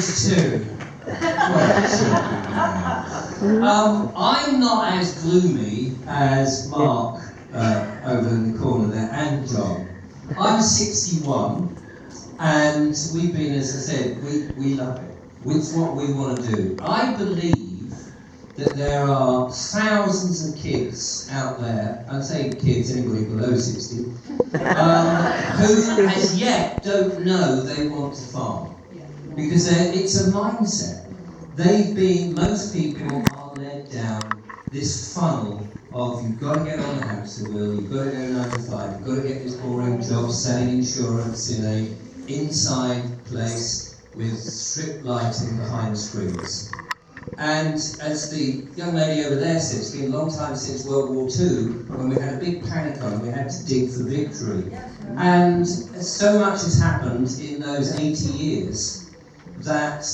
Just two. I'm not as gloomy as Mark over in the corner there, and John. I'm 61, and we've been, as I said, we love it. It's what we want to do. I believe that there are thousands of kids out there, I'd say kids, anybody below 60, who as yet don't know they want to farm. Because it's a mindset. Most people are led down this funnel of you've got to get on the hamster wheel, you've got to go 9 to 5, you've got to get this boring job selling insurance in a inside place with strip lighting behind screens. And as the young lady over there said, it's been a long time since World War II when we had a big panic on and we had to dig for victory. And so much has happened in those 80 years that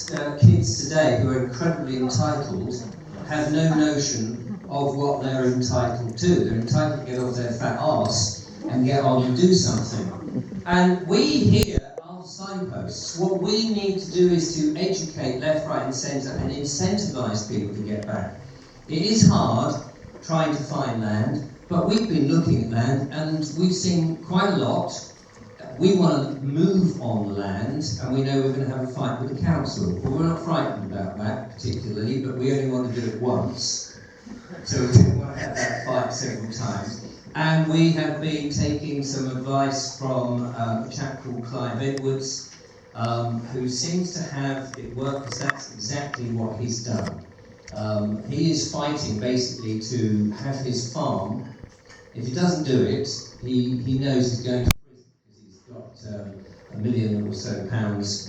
kids today who are incredibly entitled have no notion of what they're entitled to. They're entitled to get off their fat arse and get on and do something. And we here are signposts. What we need to do is to educate left, right and centre and incentivise people to get back. It is hard trying to find land, but we've been looking at land and we've seen quite a lot. We want to move on land, and we know we're going to have a fight with the council. But we're not frightened about that particularly, but we only want to do it once. So we don't want to have that fight several times. And we have been taking some advice from a chap called Clive Edwards, who seems to have it work, because that's exactly what he's done. He is fighting basically to have his farm. If he doesn't do it, he knows he's going to £1 million or so pounds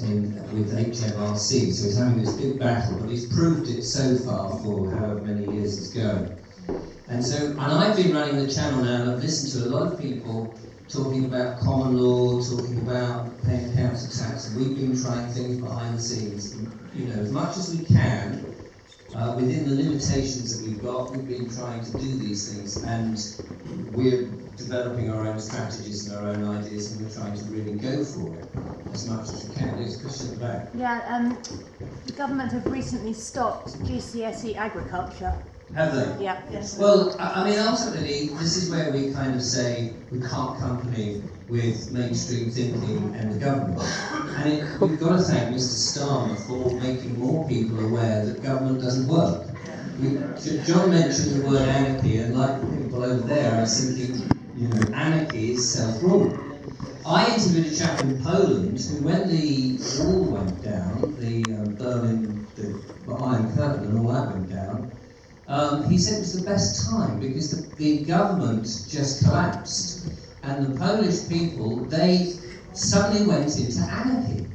with HMRC, so he's having this big battle, but he's proved it so far for however many years it's going. And I've been running the channel now, and I've listened to a lot of people talking about common law, talking about paying council tax, and we've been trying things behind the scenes. And, as much as we can, within the limitations that we've got, we've been trying to do these things, and we're developing our own strategies and our own ideas, and we're trying to really go for it as much as we can. There's a question at the back. Yeah, the government have recently stopped GCSE agriculture. Have they? Yeah. Yes. Well, I mean, ultimately, this is where we kind of say we can't company with mainstream thinking and the government. And we've got to thank Mr. Starmer for making more people aware that government doesn't work. John mentioned the word anarchy, and like the people over there, I was thinking, anarchy is self-rule. I interviewed a chap in Poland who, when the wall went down, the Berlin, the Iron Curtain and all that went down, he said it was the best time because the government just collapsed, and the Polish people, they suddenly went into anarchy.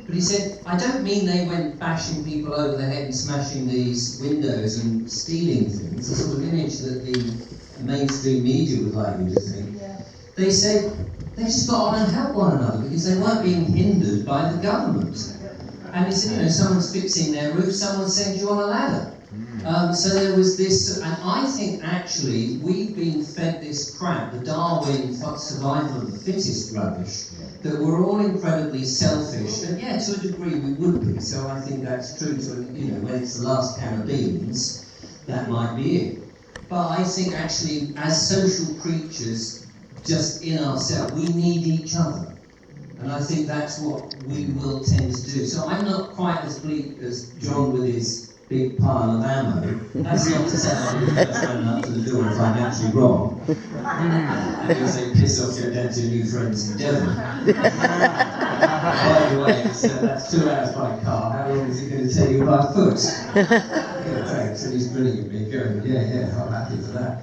But he said, I don't mean they went bashing people over the head and smashing these windows and stealing things, the sort of image that the mainstream media would like you to think. Yeah. They said they just got on and helped one another because they weren't being hindered by the government. And he said, someone's fixing their roof, someone sends you on a ladder. So there was this, and I think actually we've been fed this crap, the Darwin survival of the fittest rubbish, that we're all incredibly selfish, and yeah, to a degree we would be, so I think that's true to, when it's the last can of beans, that might be it. But I think actually, as social creatures, just in ourselves, we need each other. And I think that's what we will tend to do. So I'm not quite as bleak as John with his big pile of ammo. That's not to say I'm going to run up to the door if I'm actually wrong. And he'll say, piss off, go down to your new friends in Devon. By the way, that's 2 hours by car. How long is it going to take you by foot? Thanks, and he's grinning at me, going, yeah, I'm happy for that.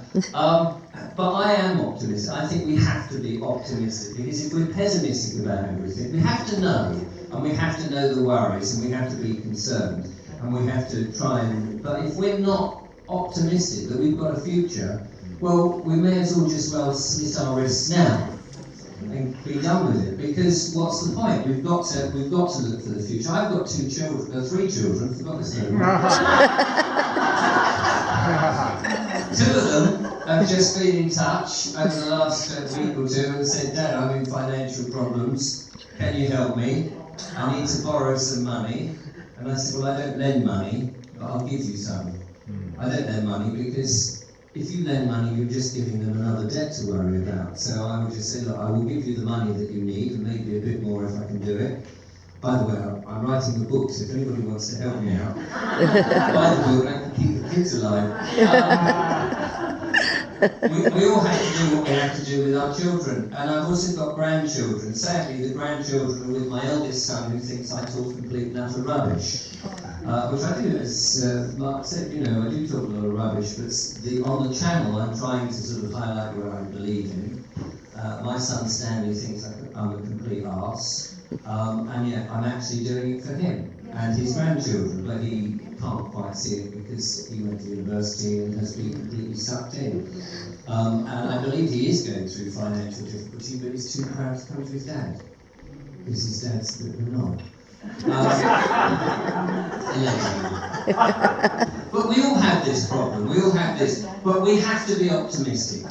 But I am optimistic. I think we have to be optimistic, because if we're pessimistic about everything, we have to know, and we have to know the worries, and we have to be concerned. And we have to try but if we're not optimistic that we've got a future, well, we may as well just slit our wrists now and be done with it. Because what's the point? We've got to look for the future. I've got 3 children. For goodness sake. 2 of them have just been in touch over the last week or 2 and said, Dad, I'm in financial problems. Can you help me? I need to borrow some money. And I said, well, I don't lend money, but I'll give you some. I don't lend money because if you lend money, you're just giving them another debt to worry about. So I would just say, look, I will give you the money that you need, and maybe a bit more if I can do it. By the way, I'm writing a book, so if anybody wants to help me out, buy the book, I can keep the kids alive. We all have to do what we have to do with our children, and I've also got grandchildren. Sadly, the grandchildren are with my eldest son, who thinks I talk complete and utter rubbish. Which I do, as Mark said, I do talk a lot of rubbish, but on the channel I'm trying to sort of highlight what I believe in. My son Stanley thinks I'm a complete arse, and yet I'm actually doing it for him and his grandchildren, but he can't quite see it because he went to university and has been completely sucked in. And I believe he is going through financial difficulty, but he's too proud to come to his dad, because his dad's a bit of a knob. But we all have this problem, but we have to be optimistic.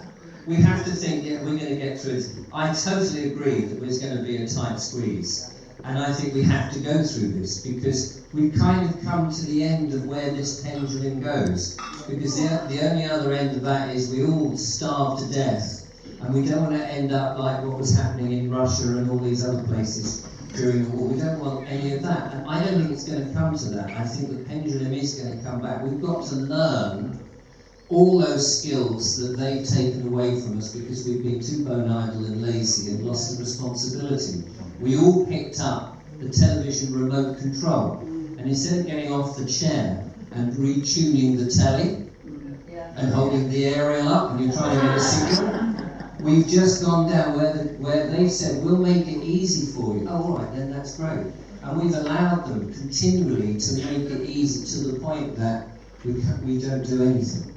We have to think, yeah, we're going to get through it. I totally agree that there's going to be a tight squeeze, and I think we have to go through this, because we've kind of come to the end of where this pendulum goes, because the only other end of that is we all starve to death, and we don't want to end up like what was happening in Russia and all these other places during the war. We don't want any of that, and I don't think it's going to come to that. I think the pendulum is going to come back. We've got to learn all those skills that they've taken away from us because we've been too bone idle and lazy and lost the responsibility. We all picked up the television remote control, and instead of getting off the chair and retuning the telly and holding the aerial up and you're trying to get a signal, we've just gone down where they've said, we'll make it easy for you. Oh, all right, then that's great. And we've allowed them continually to make it easy to the point that we don't do anything.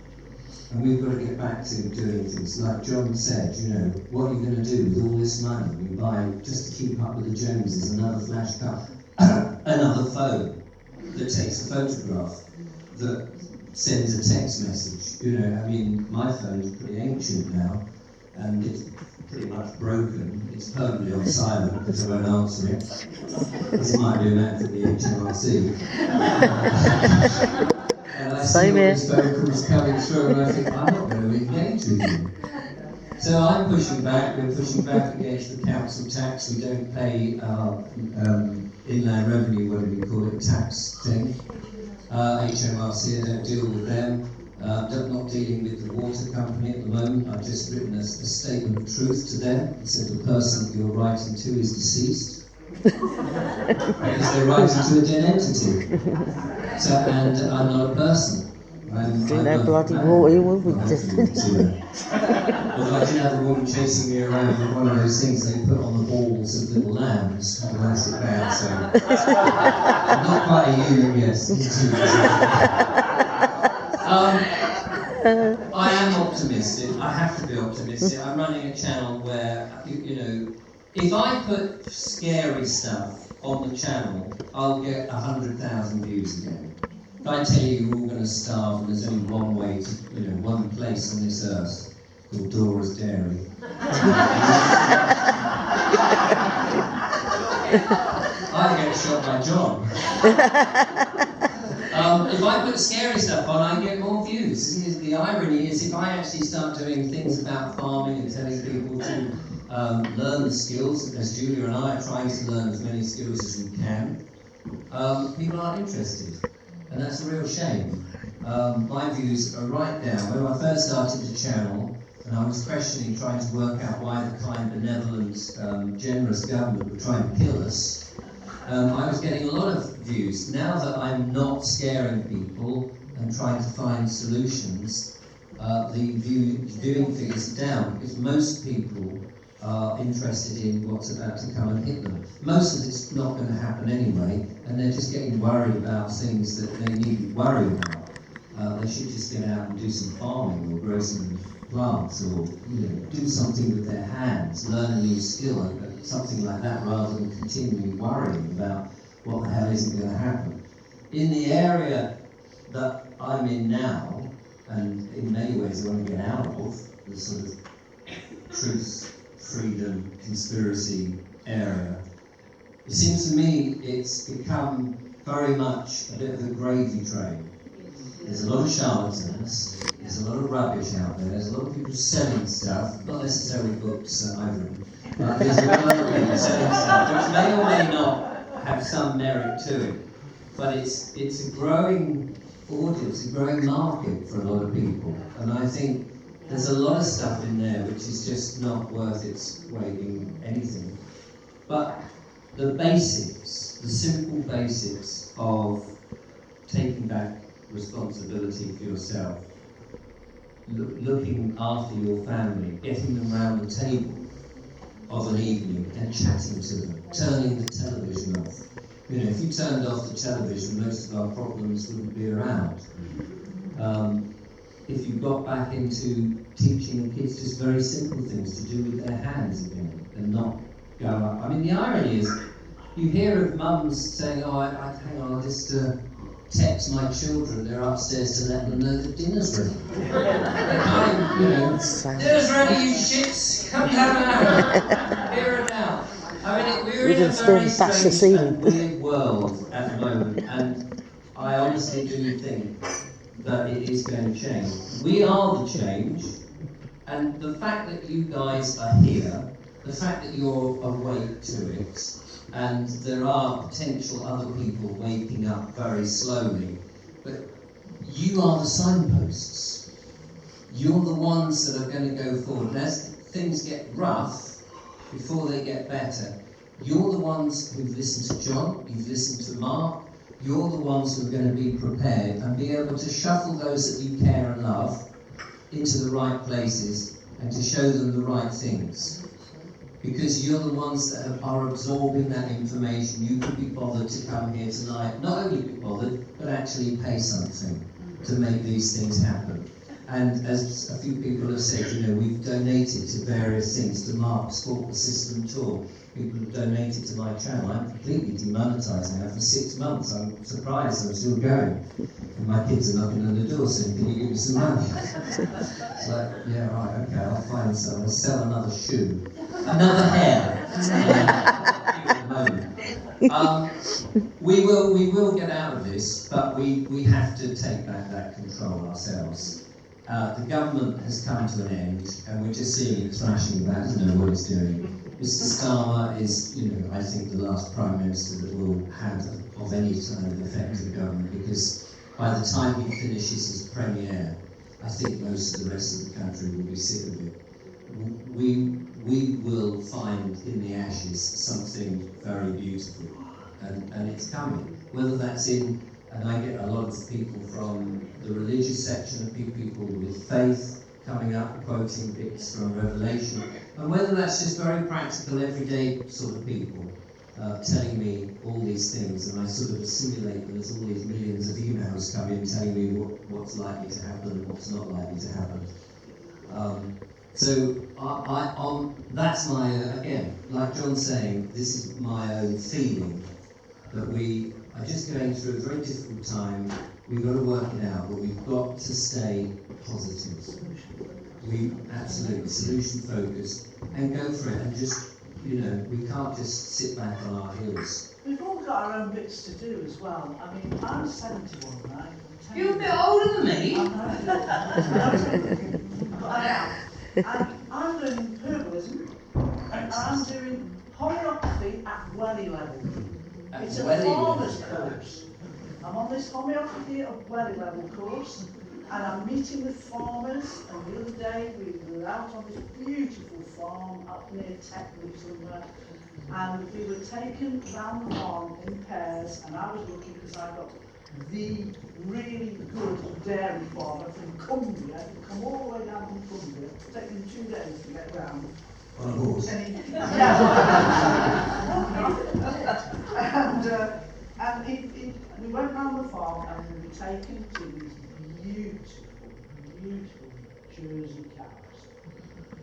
And we've got to get back to doing things. Like John said, what are you going to do with all this money you buy just to keep up with the Joneses? Another flash card, another phone that takes a photograph, that sends a text message. My phone is pretty ancient now, and it's pretty much broken. It's permanently on silent because I won't answer it. This might be an act of the HMRC. And I see all these phone calls coming through, and I think, I'm not going to engage with you. So I'm pushing back. We're pushing back against the council tax. We don't pay our inland revenue, what do we call it, tax thing. HMRC, I don't deal with them. Not dealing with the water company at the moment. I've just written a statement of truth to them. It said the person that you're writing to is deceased. Because they're writing to a dead entity. And I'm not a person. That bloody water woman just. Although I did have a woman chasing me around with one of those things they put on the balls of little lambs to relax it down, so I'm not quite a human, yes. I am optimistic. I have to be optimistic. I'm running a channel where, if I put scary stuff on the channel, I'll get 100,000 views again. If I tell you you're all going to starve and there's only one way to, one place on this earth called Dora's Dairy. I get shot by John. If I put scary stuff on, I get more views. The irony is, if I actually start doing things about farming and telling people to learn the skills, as Julia and I are trying to learn as many skills as we can, people aren't interested. And that's a real shame. My views are right down. When I first started the channel, and I was questioning, trying to work out why the kind, benevolent, generous government were trying to kill us, I was getting a lot of views. Now that I'm not scaring people and trying to find solutions, the viewing figures are down, because most people are interested in what's about to come and hit them. Most of it's not going to happen anyway, and they're just getting worried about things that they needn't worry about. They should just get out and do some farming or grow some plants or do something with their hands, learn a new skill, something like that, rather than continually worrying about what the hell isn't going to happen. In the area that I'm in now, and in many ways I want to get out of, the sort of truth, freedom, conspiracy area, it seems to me it's become very much a bit of a gravy train. There's a lot of charlatans, there's a lot of rubbish out there, there's a lot of people selling stuff, not necessarily books that I've written, but there's a lot of people selling stuff, which may or may not have some merit to it. But it's a growing audience, a growing market for a lot of people. And I think there's a lot of stuff in there which is just not worth its weight in anything. But the basics, the simple basics of taking back responsibility for yourself, looking after your family, getting them round the table of an evening and chatting to them, turning the television off. You know, if you turned off the television, most of our problems wouldn't be around. If you got back into teaching kids just very simple things to do with their hands again and not go up. I mean, the irony is, you hear of mums saying, oh, hang on, I'll just text my children, they're upstairs to let them know that dinner's ready. You know, dinner's ready, you shits, come down now, here and now. I mean, we're in a very strange and weird world at the moment, and I honestly do think that it is going to change. We are the change, and the fact that you guys are here, the fact that you're awake to it, and there are potential other people waking up very slowly, but you are the signposts. You're the ones that are going to go forward. And as things get rough, before they get better, you're the ones who've listened to John, you've listened to Mark, you're the ones who are going to be prepared and be able to shuffle those that you care and love into the right places and to show them the right things. Because you're the ones that are absorbing that information. You could be bothered to come here tonight, not only be bothered, but actually pay something to make these things happen. And as a few people have said, you know, we've donated to various things, to Mark's Sport the System tour. People have donated to my channel. I'm completely demonetised now for 6 months. I'm surprised I'm still going. And my kids are knocking on the door saying, can you give me some money? It's like, yeah, right, okay, I'll find some. I'll sell another shoe. Another hair. We will get out of this, but we have to take back that control ourselves. The government has come to an end, and we're just seeing it thrashing about, doesn't know what it's doing. Mr. Starmer is, you know, I think the last Prime Minister that will have of any kind of effect to the government, because by the time he finishes his premiere, I think most of the rest of the country will be sick of it. We will find in the ashes something very beautiful, and it's coming. Whether that's in, and I get a lot of people from the religious section of people with faith coming up, quoting bits from Revelation, and whether that's just very practical, everyday sort of people telling me all these things, and I sort of assimilate them as all these millions of emails come in telling me what's likely to happen and what's not likely to happen. So that's my, again, like John's saying, this is my own feeling, that we are just going through a very difficult time. We've got to work it out, but we've got to stay positive. We absolutely solution focused and go for it, and just, you know, we can't just sit back on our heels. We've all got our own bits to do as well. I mean, I'm 71 now. You're a bit older than me. And I'm doing herbalism, and I'm doing homeopathy at welly level. It's a farmer's course. I'm on this homeopathy at welly level course, and I'm meeting with farmers, and the other day we were out on this beautiful farm up near Techley somewhere, and we were taken round the farm in pairs, and I was looking because I got the really good dairy farmer from Cumbria, who come all the way down from Cumbria, taking 2 days to get round. On a horse. And we went round the farm, and we were taken to these beautiful, beautiful Jersey cows.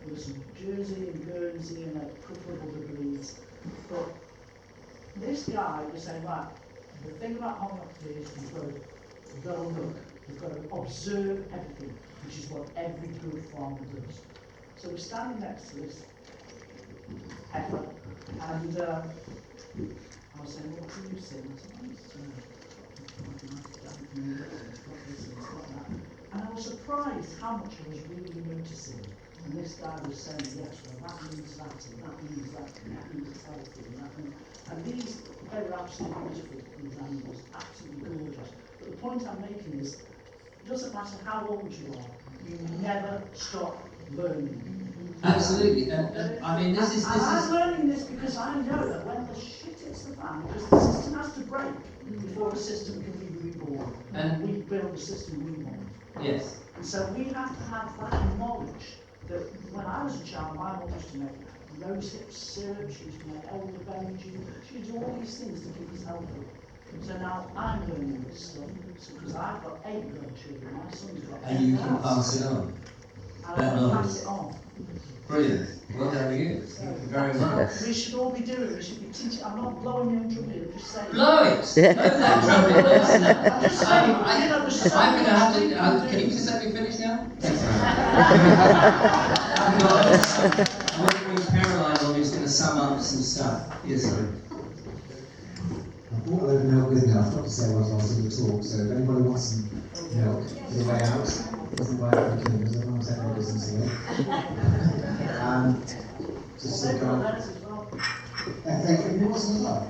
There was some Jersey and Guernsey and a couple of other breeds. But this guy was saying, right, the thing about homeopathy is you've got to look, you've got to observe everything, which is what every good farmer does. So we're standing next to this heifer, and I was saying, what do you see? And I said, and I was surprised how much I was really noticing. And this guy was saying, yes, well, that means that, and that means that, and that means healthy, and that means... And they were absolutely beautiful, these animals, absolutely gorgeous. But the point I'm making is, it doesn't matter how old you are, you never stop learning. Absolutely, and I mean, this is... I'm learning this because I know that when the shit hits the fan, because the system has to break before the system can be reborn. And we build the system we want. Yes. And so we have to have that knowledge that when I was a child, my mum used to make rose hip syrup, she used to make elderberry juice, she used to do all these things to keep us healthy. So now I'm learning this stuff because I've got 8 grandchildren, my son's got 8. And you can pass it on. And I can pass it on. Brilliant. Well, there we go. Thank you very much. We should all be doing it. We should be teaching. I'm not blowing your drum here, I'm just saying. Blow it! No, that trumpet, listen. I'm just saying, I'm going to have to... can you just let me finish now? I'm going to bring Caroline on who's going to sum up some stuff. Yes, sir. I thought I'd milk with enough, not to say I was in the talk, so if anybody wants some milk for the way out, doesn't buy it for kilos, I won't take no business here. Just so go on. If you want some as well.